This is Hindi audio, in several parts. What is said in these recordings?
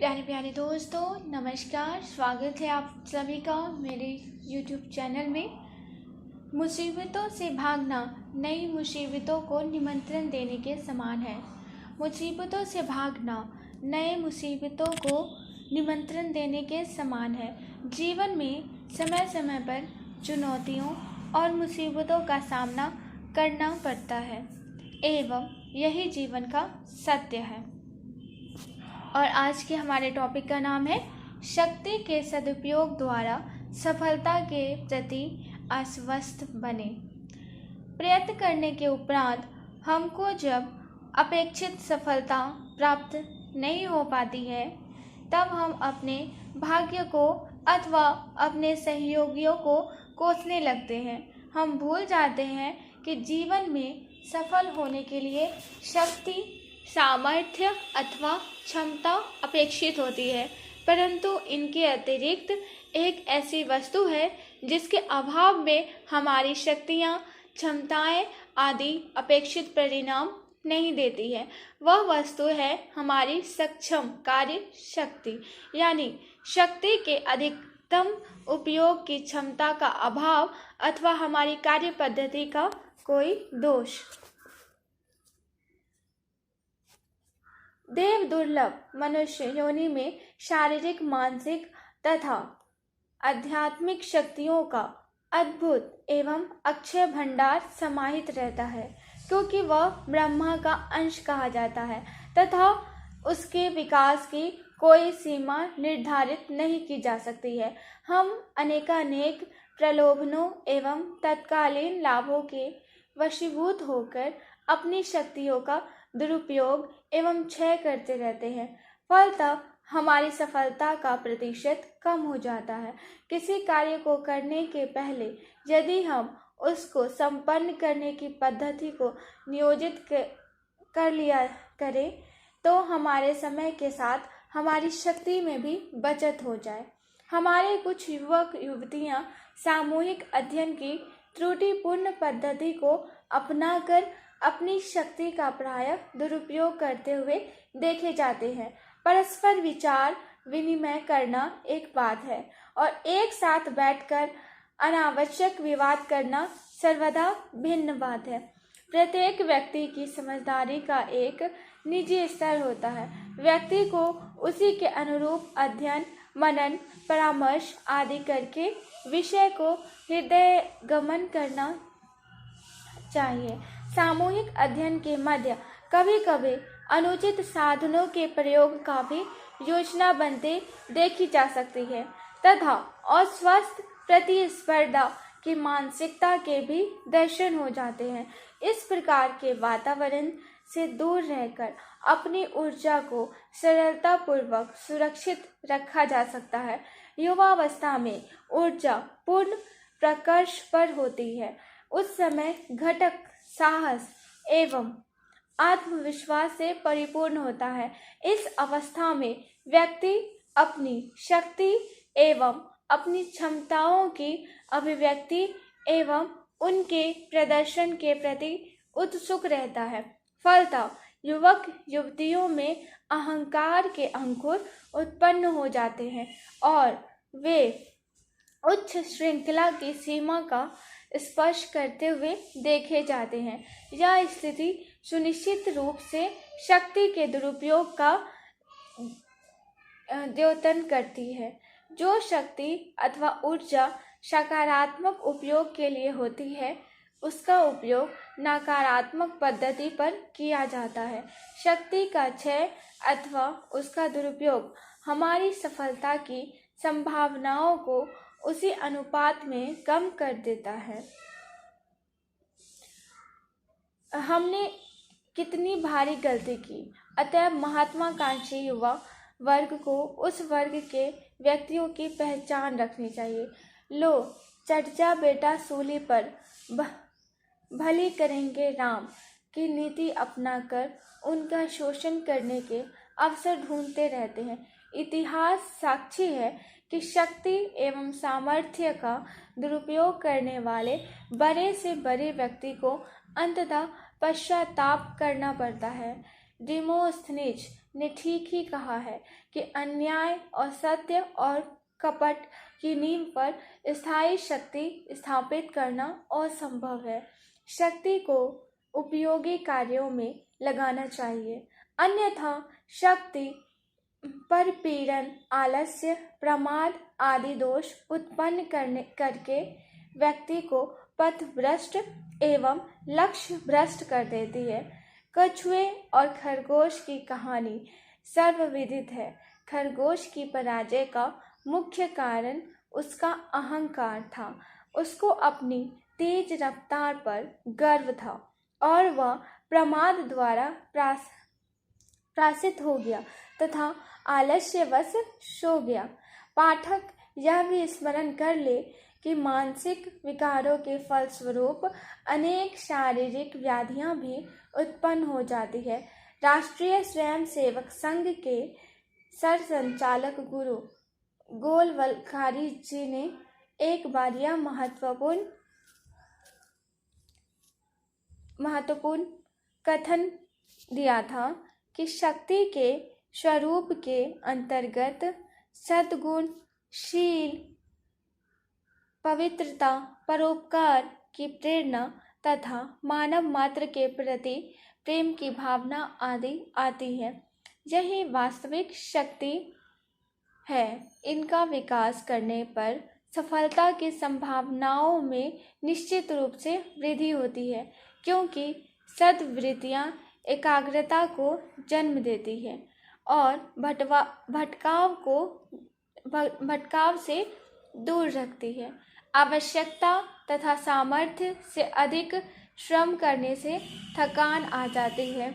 प्यारे प्यारे दोस्तों, नमस्कार। स्वागत है आप सभी का मेरे YouTube चैनल में। मुसीबतों से भागना नई मुसीबतों को निमंत्रण देने के समान है। मुसीबतों से भागना नए मुसीबतों को निमंत्रण देने के समान है। जीवन में समय समय पर चुनौतियों और मुसीबतों का सामना करना पड़ता है एवं यही जीवन का सत्य है। और आज के हमारे टॉपिक का नाम है शक्ति के सदुपयोग द्वारा सफलता के प्रति आश्वस्त बने। प्रयत्न करने के उपरांत हमको जब अपेक्षित सफलता प्राप्त नहीं हो पाती है, तब हम अपने भाग्य को अथवा अपने सहयोगियों को कोसने लगते हैं। हम भूल जाते हैं कि जीवन में सफल होने के लिए शक्ति, सामर्थ्य अथवा क्षमता अपेक्षित होती है, परंतु इनके अतिरिक्त एक ऐसी वस्तु है जिसके अभाव में हमारी शक्तियाँ, क्षमताएं आदि अपेक्षित परिणाम नहीं देती है। वह वस्तु है हमारी सक्षम कार्य शक्ति, यानी शक्ति के अधिकतम उपयोग की क्षमता का अभाव अथवा हमारी कार्य पद्धति का कोई दोष। देव दुर्लभ मनुष्य योनि में शारीरिक, मानसिक तथा आध्यात्मिक शक्तियों का अद्भुत एवं अक्षय भंडार समाहित रहता है, क्योंकि वह ब्रह्मा का अंश कहा जाता है तथा उसके विकास की कोई सीमा निर्धारित नहीं की जा सकती है। हम अनेकानेक प्रलोभनों एवं तत्कालीन लाभों के वशीभूत होकर अपनी शक्तियों का दुरुपयोग एवं क्षय करते रहते हैं। फलतः हमारी सफलता का प्रतिशत कम हो जाता है। किसी कार्य को करने के पहले यदि हम उसको संपन्न करने की पद्धति को नियोजित कर लिया करें, तो हमारे समय के साथ हमारी शक्ति में भी बचत हो जाए। हमारे कुछ युवक युवतियां सामूहिक अध्ययन की त्रुटिपूर्ण पद्धति को अपनाकर अपनी शक्ति का प्रायः दुरुपयोग करते हुए देखे जाते हैं। परस्पर विचार विनिमय करना एक बात है और एक साथ बैठकर अनावश्यक विवाद करना सर्वदा भिन्न बात है। प्रत्येक व्यक्ति की समझदारी का एक निजी स्तर होता है। व्यक्ति को उसी के अनुरूप अध्ययन, मनन, परामर्श आदि करके विषय को हृदय गमन करना चाहिए। सामूहिक अध्ययन के मध्य कभी कभी अनुचित साधनों के प्रयोग का भी योजना बनते देखी जा सकती है तथा अस्वस्थ प्रतिस्पर्धा की मानसिकता के भी दर्शन हो जाते हैं। इस प्रकार के वातावरण से दूर रहकर अपनी ऊर्जा को सरलतापूर्वक सुरक्षित रखा जा सकता है। युवावस्था में ऊर्जा पूर्ण प्रकर्ष पर होती है। उस समय घटक साहस एवं आत्मविश्वास से परिपूर्ण होता है। इस अवस्था में व्यक्ति अपनी शक्ति एवं अपनी क्षमताओं की अभिव्यक्ति एवं उनके प्रदर्शन के प्रति उत्सुक रहता है। फलतः युवक युवतियों में अहंकार के अंकुर उत्पन्न हो जाते हैं और वे उच्च श्रृंखला की सीमा का स्पर्श करते हुए देखे जाते हैं। यह स्थिति सुनिश्चित रूप से शक्ति के दुरुपयोग का द्योतन करती है। जो शक्ति अथवा ऊर्जा सकारात्मक उपयोग के लिए होती है, उसका उपयोग नकारात्मक पद्धति पर किया जाता है। शक्ति का क्षय अथवा उसका दुरुपयोग हमारी सफलता की संभावनाओं को उसी अनुपात में कम कर देता है। हमने कितनी भारी गलती की। अतः महात्माकांक्षी युवा वर्ग को उस वर्ग के व्यक्तियों की पहचान रखनी चाहिए। लो चढ़ जा बेटा सूली पर, भली करेंगे राम की नीति अपनाकर उनका शोषण करने के अवसर ढूंढते रहते हैं। इतिहास साक्षी है कि शक्ति एवं सामर्थ्य का दुरुपयोग करने वाले बड़े से बड़े व्यक्ति को अंततः पश्चाताप करना पड़ता है। डिमोस्थनीज ने ठीक ही कहा है कि अन्याय और सत्य और कपट की नींव पर स्थायी शक्ति स्थापित करना असंभव है। शक्ति को उपयोगी कार्यों में लगाना चाहिए, अन्यथा शक्ति परपीड़न, आलस्य, प्रमाद आदि दोष उत्पन्न करके व्यक्ति को पथभ्रष्ट एवं लक्ष्य भ्रष्ट कर देती है। कछुए और खरगोश की कहानी सर्वविदित है। खरगोश की पराजय का मुख्य कारण उसका अहंकार था। उसको अपनी तेज रफ्तार पर गर्व था और वह प्रमाद द्वारा प्रासित हो गया तथा आलस्यवश सो गया। पाठक यह भी स्मरण कर ले कि मानसिक विकारों के फलस्वरूप अनेक शारीरिक व्याधियां भी उत्पन्न हो जाती है। राष्ट्रीय स्वयंसेवक संघ के सरसंचालक गुरु गोलवलकारी जी ने एक बार यह महत्वपूर्ण कथन दिया था कि शक्ति के स्वरूप के अंतर्गत सद्गुण, शील, पवित्रता, परोपकार की प्रेरणा तथा मानव मात्र के प्रति प्रेम की भावना आदि आती है। यही वास्तविक शक्ति है। इनका विकास करने पर सफलता की संभावनाओं में निश्चित रूप से वृद्धि होती है, क्योंकि सद्वृत्तियां एकाग्रता को जन्म देती है और भटकाव से दूर रखती है। आवश्यकता तथा सामर्थ्य से अधिक श्रम करने से थकान आ जाती है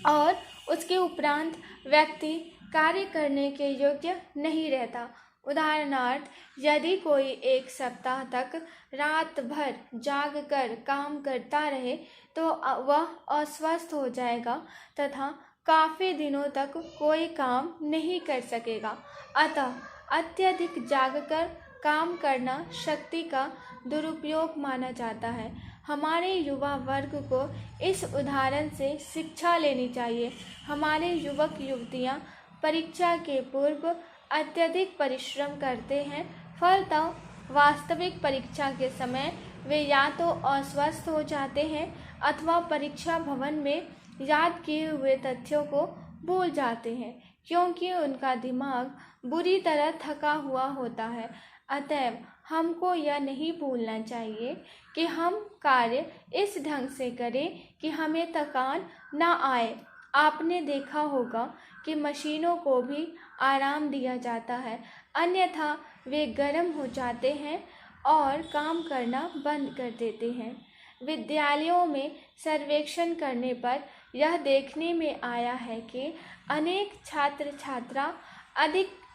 और उसके उपरांत व्यक्ति कार्य करने के योग्य नहीं रहता। उदाहरणार्थ, यदि कोई एक सप्ताह तक रात भर जाग कर काम करता रहे तो वह अस्वस्थ हो जाएगा तथा काफी दिनों तक कोई काम नहीं कर सकेगा। अतः अत्यधिक जागकर काम करना शक्ति का दुरुपयोग माना जाता है। हमारे युवा वर्ग को इस उदाहरण से शिक्षा लेनी चाहिए। हमारे युवक युवतियां परीक्षा के पूर्व अत्यधिक परिश्रम करते हैं, फलतः वास्तविक परीक्षा के समय वे या तो अस्वस्थ हो जाते हैं अथवा परीक्षा भवन में याद किए हुए तथ्यों को भूल जाते हैं, क्योंकि उनका दिमाग बुरी तरह थका हुआ होता है। अतएव हमको यह नहीं भूलना चाहिए कि हम कार्य इस ढंग से करें कि हमें थकान न आए। आपने देखा होगा कि मशीनों को भी आराम दिया जाता है, अन्यथा वे गर्म हो जाते हैं और काम करना बंद कर देते हैं। विद्यालयों में सर्वेक्षण करने पर यह देखने में आया है कि अनेक छात्र छात्रा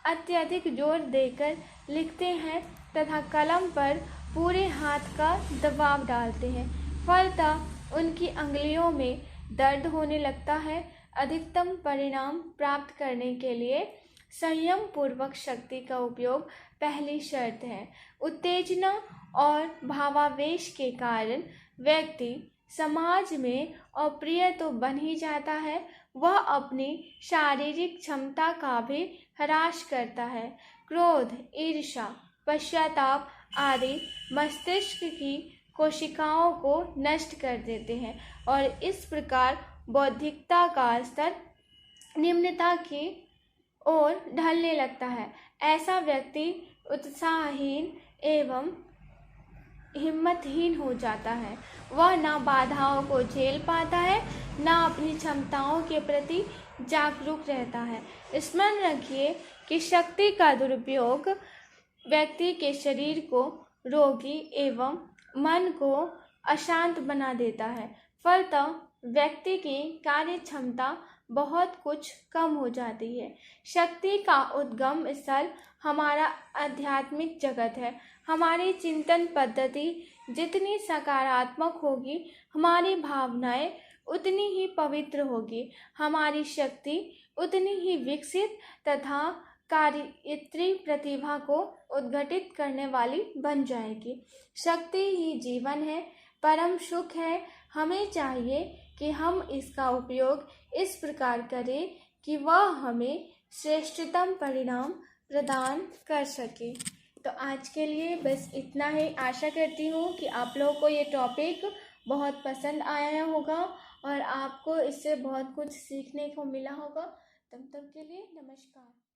अत्यधिक जोर देकर लिखते हैं तथा कलम पर पूरे हाथ का दबाव डालते हैं, फलतः उनकी अंगुलियों में दर्द होने लगता है। अधिकतम परिणाम प्राप्त करने के लिए संयम पूर्वक शक्ति का उपयोग पहली शर्त है। उत्तेजना और भावावेश के कारण व्यक्ति समाज में अप्रिय तो बन ही जाता है, वह अपनी शारीरिक क्षमता का भी ह्रास करता है। क्रोध, ईर्ष्या, पश्चाताप आदि मस्तिष्क की कोशिकाओं को नष्ट कर देते हैं और इस प्रकार बौद्धिकता का स्तर निम्नता की ओर ढलने लगता है। ऐसा व्यक्ति उत्साहहीन एवं हिम्मतहीन हो जाता है। वह न बाधाओं को झेल पाता है, न अपनी क्षमताओं के प्रति जागरूक रहता है। स्मरण रखिए कि शक्ति का दुरुपयोग व्यक्ति के शरीर को रोगी एवं मन को अशांत बना देता है, फलतः व्यक्ति की कार्य क्षमता बहुत कुछ कम हो जाती है। शक्ति का उद्गम स्थल हमारा आध्यात्मिक जगत है। हमारी चिंतन पद्धति जितनी सकारात्मक होगी, हमारी भावनाएं उतनी ही पवित्र होगी, हमारी शक्ति उतनी ही विकसित तथा कार्यत्री प्रतिभा को उद्घटित करने वाली बन जाएगी। शक्ति ही जीवन है, परम सुख है। हमें चाहिए कि हम इसका उपयोग इस प्रकार करें कि वह हमें श्रेष्ठतम परिणाम प्रदान कर सके। तो आज के लिए बस इतना ही। आशा करती हूँ कि आप लोगों को ये टॉपिक बहुत पसंद आया होगा और आपको इससे बहुत कुछ सीखने को मिला होगा। तब तक के लिए नमस्कार।